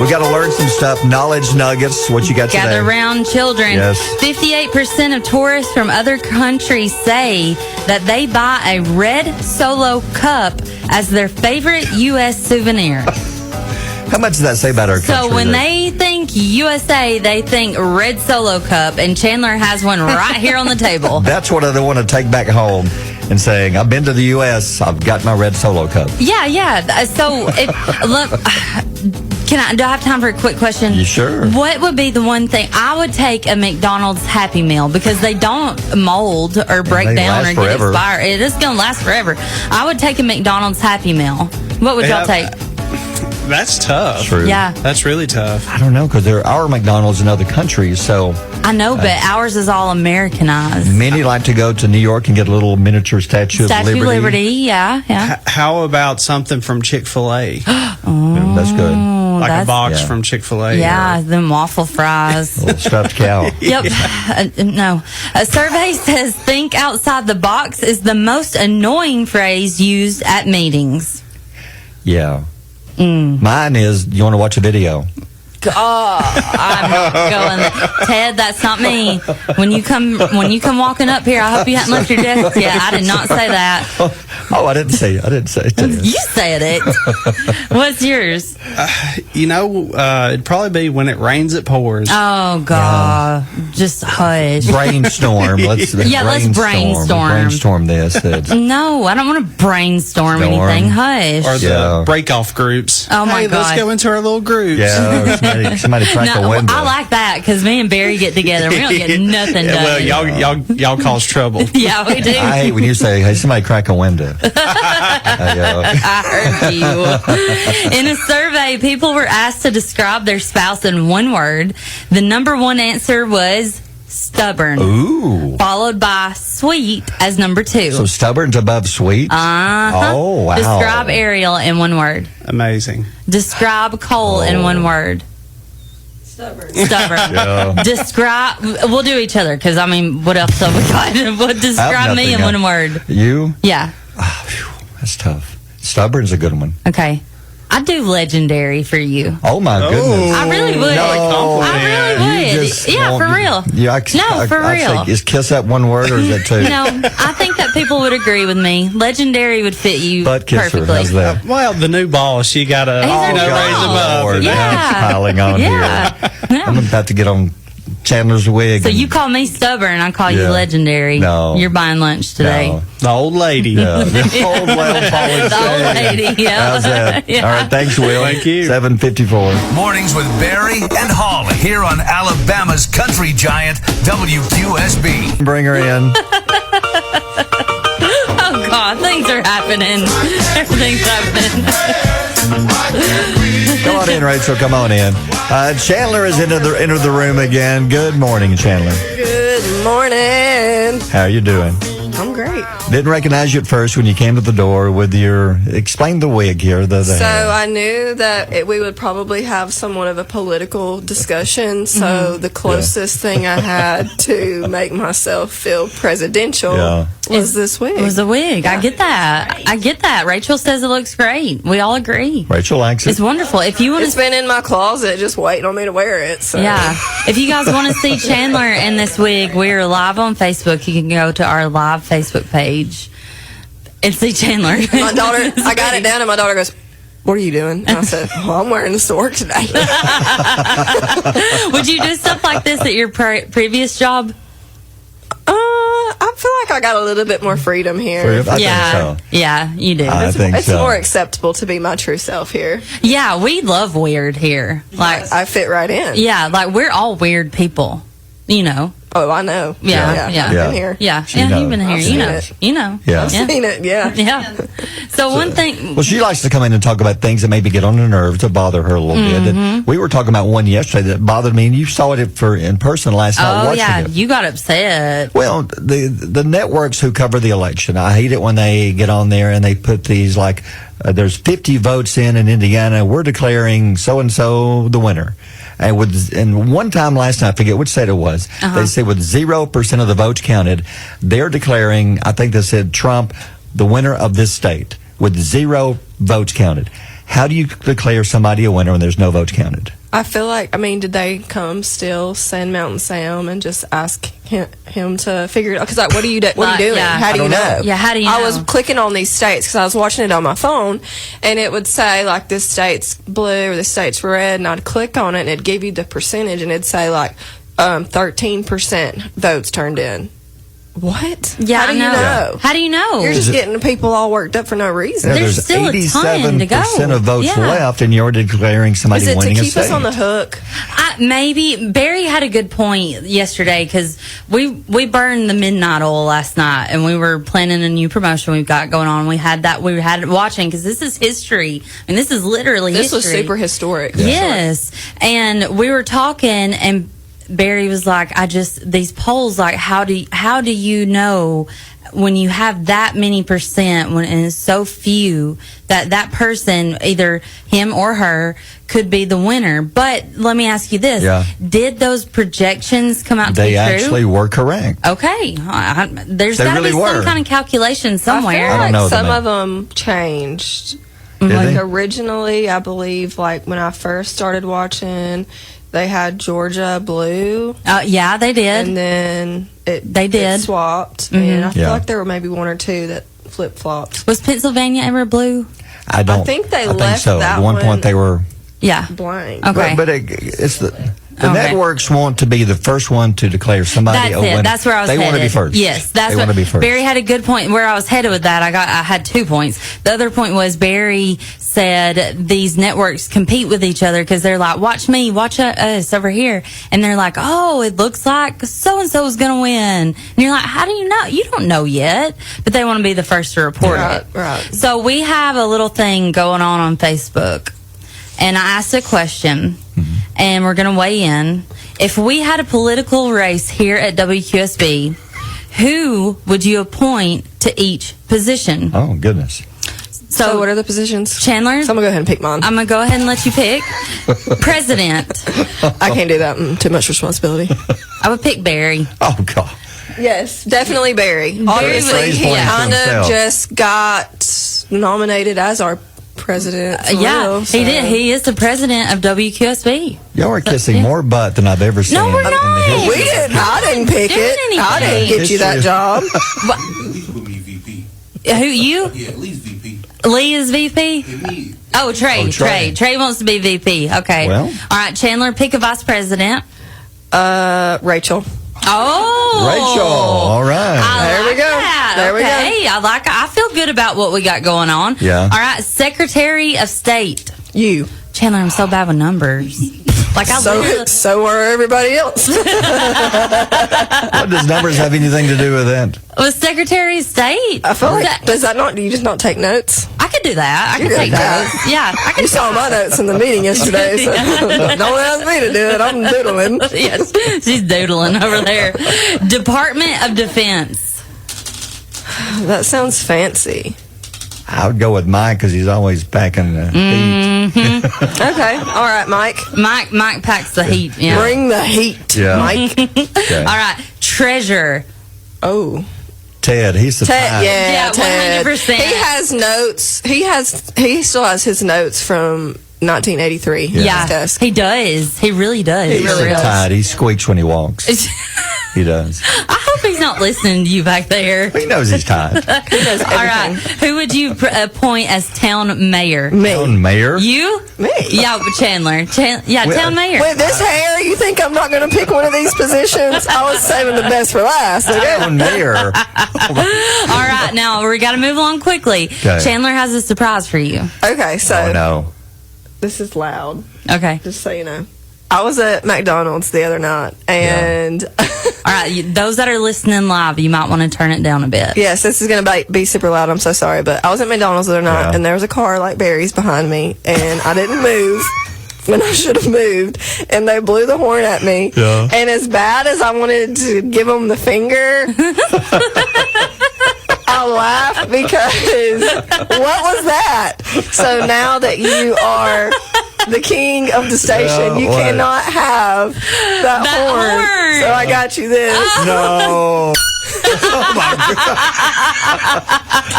we got to learn some stuff. Knowledge nuggets. What you got today? Gather round, children. Yes. 58% of tourists from other countries say that they buy a red Solo cup as their favorite U.S. souvenir. How much does that say about our country? So when they think USA, they think red Solo cup, and Chandler has one right here on the table. That's what I want to take back home and saying, I've been to the U.S., I've got my red Solo cup. Yeah. So, look, do I have time for a quick question? You sure? What would be the one thing? I would take a McDonald's Happy Meal because they don't mold or break down or get expired. It is going to last forever. I would take a McDonald's Happy Meal. What would y'all take? That's tough. True. Yeah. That's really tough. I don't know, because there are McDonald's in other countries, so... I know, but ours is all Americanized. Many like to go to New York and get a little miniature Statue of Liberty. Yeah. How about something from Chick-fil-A? That's good. Like a box from Chick-fil-A. Yeah, them waffle fries. A little stuffed cow. Yep. No. A survey says think outside the box is the most annoying phrase used at meetings. Yeah. Mine is, you want to watch a video? Oh, I'm not going there. Ted, that's not me. When you come walking up here, I hope you hadn't left your desk yet. I did not say that. Oh, I didn't say it. You said it. What's yours? It'd probably be when it rains, it pours. Oh, God. Just hush. Brainstorm. Let's brainstorm this. No, I don't want to brainstorm anything. Hush. Or the break-off groups. Oh, my God. Let's go into our little groups. Yeah. Somebody crack a window. I like that because me and Barry get together. We don't get nothing done. Well, y'all cause trouble. Yeah, we do. I hate when you say, "Hey, somebody crack a window." I heard you. In a survey, people were asked to describe their spouse in one word. The number one answer was stubborn. Ooh. Followed by sweet as number 2. So stubborn's above sweet? Oh, wow. Describe Ariel in one word. Amazing. Describe Cole in one word. Stubborn. Yeah. Describe. We'll do each other because, what else have we got? Describe me in one word. You? Yeah. Oh, that's tough. Stubborn's a good one. Okay. I'd do legendary for you. Oh, my goodness. I really would. No, I really would. For real. For real. Is kiss that one word or is that 2? No, I think that people would agree with me. Legendary would fit you perfectly. How's that? Well, the new boss, you got to raise him up. Lord, now it's piling on here. I'm about to get on Chandler's wig. So you call me stubborn, I call you legendary. No. You're buying lunch today. No. The old lady. Yeah. The old lady. Yeah. How's that? Yeah. All right, thanks, Will. Thank you. 7:54. Mornings with Barry and Holly here on Alabama's country giant WQSB. Bring her in. Oh, God, things are happening. Everything's happening. Come on in, Rachel. Come on in. Chandler is entered the room again. Good morning, Chandler. Good morning. How are you doing? I'm great. Didn't recognize you at first when you came to the door with your... Explain the wig here. So I knew that we would probably have somewhat of a political discussion, so the closest thing I had to make myself feel presidential was this wig. It was a wig. I get that. Rachel says it looks great. We all agree. Rachel likes it. It's wonderful. If you want It's been in my closet just waiting on me to wear it. So. Yeah. If you guys want to see Chandler in this wig, we're live on Facebook. You can go to our live Facebook page and see Chandler. My daughter, I got it down and my daughter goes, "What are you doing?" And I said, "Well, I'm wearing this to work today." Would you do stuff like this at your previous job? I feel like I got a little bit more freedom here. I think so. Yeah, you do. It's more acceptable to be my true self here. Yeah, we love weird here. Like I fit right in. Yeah, like we're all weird people. You know. Oh, I know. Yeah. I've been here. Yeah, you've been here. You know. Yeah. I've seen it. Yeah. So one thing. Well, she likes to come in and talk about things that maybe get on her nerves to bother her a little bit. And we were talking about one yesterday that bothered me, and you saw it in person last night watching it. You got upset. Well, the networks who cover the election, I hate it when they get on there and they put these like, there's 50 votes in Indiana, we're declaring so-and-so the winner. And one time last night, I forget which state it was, they said with 0% of the votes counted, they're declaring, I think they said Trump the winner of this state with 0 votes counted. How do you declare somebody a winner when there's no votes counted? I feel like, did they come still, Sand Mountain Sam, and just ask him to figure it out? Because, what are you doing? Yeah. How do you know? Yeah, how do you know? I was clicking on these states because I was watching it on my phone, and it would say, like, this state's blue or this state's red, and I'd click on it, and it'd give you the percentage, and it'd say, like, 13% votes turned in. What? Yeah, how do you know? How do you know? You're just getting people all worked up for no reason. There's still a ton to go. 87% of votes left, and you're declaring somebody winning a state. Is it to keep us on the hook? Maybe. Barry had a good point yesterday because we burned the midnight oil last night, and we were planning a new promotion we've got going on. We had it watching because this is history. This is literally history. This was super historic. Yes, and we were talking and Barry was like, these polls, like, how do you know when you have that many percent and it's so few that person, either him or her, could be the winner? But let me ask you this. Yeah. Did those projections come out to be true? They actually were correct. Okay. There's got to be some kind of calculation somewhere. I feel like some of them changed. Like originally, I believe, like when I first started watching, they had Georgia blue. Yeah, they did. And then it swapped. And I feel like there were maybe one or two that flip-flopped. Was Pennsylvania ever blue? I think they left so. that At one point they were blank. Okay. But it's the networks want to be the first one to declare somebody a winner. That's where I was headed. They want to be first. Yes, they want to be first. Barry had a good point where I was headed with that. I had 2 points. The other point was Barry said these networks compete with each other because they're like, watch me, watch us over here. And they're like, oh, it looks like so-and-so is going to win. And you're like, how do you know? You don't know yet. But they want to be the first to report it. Right. So we have a little thing going on Facebook. And I asked a question, and we're going to weigh in. If we had a political race here at WQSB, who would you appoint to each position? Oh, goodness. So what are the positions? Chandler? So I'm going to go ahead and pick mine. I'm going to go ahead and let you pick. President. I can't do that. Too much responsibility. I would pick Barry. Oh, God. Yes, definitely Barry. Obviously, he kind of just got nominated as our president. He did. He is the president of WQSB. Y'all are kissing more butt than I've ever seen. No, we're not. I didn't pick it. I didn't get you that job. Who, you? Yeah, at least VP. Lee is VP? Me. Oh, Trey. Trey wants to be VP. Okay. Well. All right, Chandler, pick a vice president. Rachel. Oh. Rachel. All right. There we go. There we go. I feel good about what we got going on. Yeah. All right, Secretary of State. You. Chandler, I'm so bad with numbers. Like so are everybody else. What does numbers have anything to do with that? With Secretary of State. I feel like, do you just not take notes? I could do that. I could take notes. Yeah. You saw my notes in the meeting yesterday, so don't ask me to do it. I'm doodling. Yes, she's doodling over there. Department of Defense. That sounds fancy. I would go with Mike because he's always packing the heat. Okay. All right, Mike. Mike packs the heat. Yeah. Bring the heat, Mike. Okay. All right. Treasure. Oh. Ted, he's the Ted. Yeah, Ted. 100%. He has notes. He still has his notes from 1983. Yeah, he does. He really does. He's so tired. He squeaks when he walks. He does. I hope he's not listening to you back there. He knows he's tired. He does everything. All right. Who would you appoint as town mayor? Me. Town mayor? You? Me. Yeah, Chandler. Town mayor. With this hair, you think I'm not going to pick one of these positions? I was saving the best for last. Town mayor. All right. Now, we got to move along quickly. Okay. Chandler has a surprise for you. Okay, so. Oh, no. This is loud. Okay. Just so you know. I was at McDonald's the other night, and... All right, those that are listening live, you might want to turn it down a bit. Yes, this is going to be super loud. I'm so sorry, but I was at McDonald's the other night, and there was a car like Barry's behind me, and I didn't move when I should have moved, and they blew the horn at me. Yeah. And as bad as I wanted to give them the finger... I laughed because what was that? So now that you are the king of the station, you cannot have that horn. So I got you this. No. Oh my God.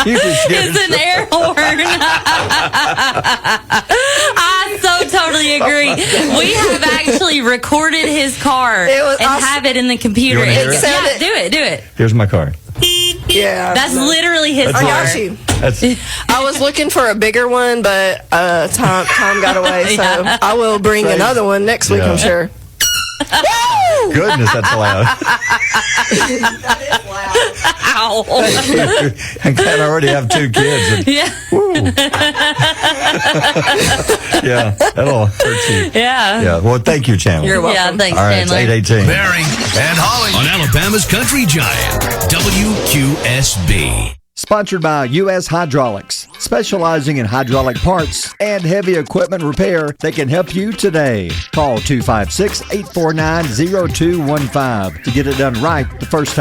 It's an air horn. I so totally agree. We have actually recorded his car and have it in the computer. You wanna hear it? Do it. Here's my car. Yeah. That's literally his car. I got you. I was looking for a bigger one, but time got away, so I will bring another one next week, I'm sure. Goodness, that's loud. That is loud. Ow. I can already have 2 kids. And, yeah. Yeah, that'll hurt you. Yeah. Yeah. Well, thank you, Chandler. You're welcome. Yeah, thanks, All right, Chandler. it's 8:18. Barry and Holly on Alabama's Country Giant, WQSB. Sponsored by U.S. Hydraulics, specializing in hydraulic parts and heavy equipment repair that can help you today. Call 256-849-0215 to get it done right the first time.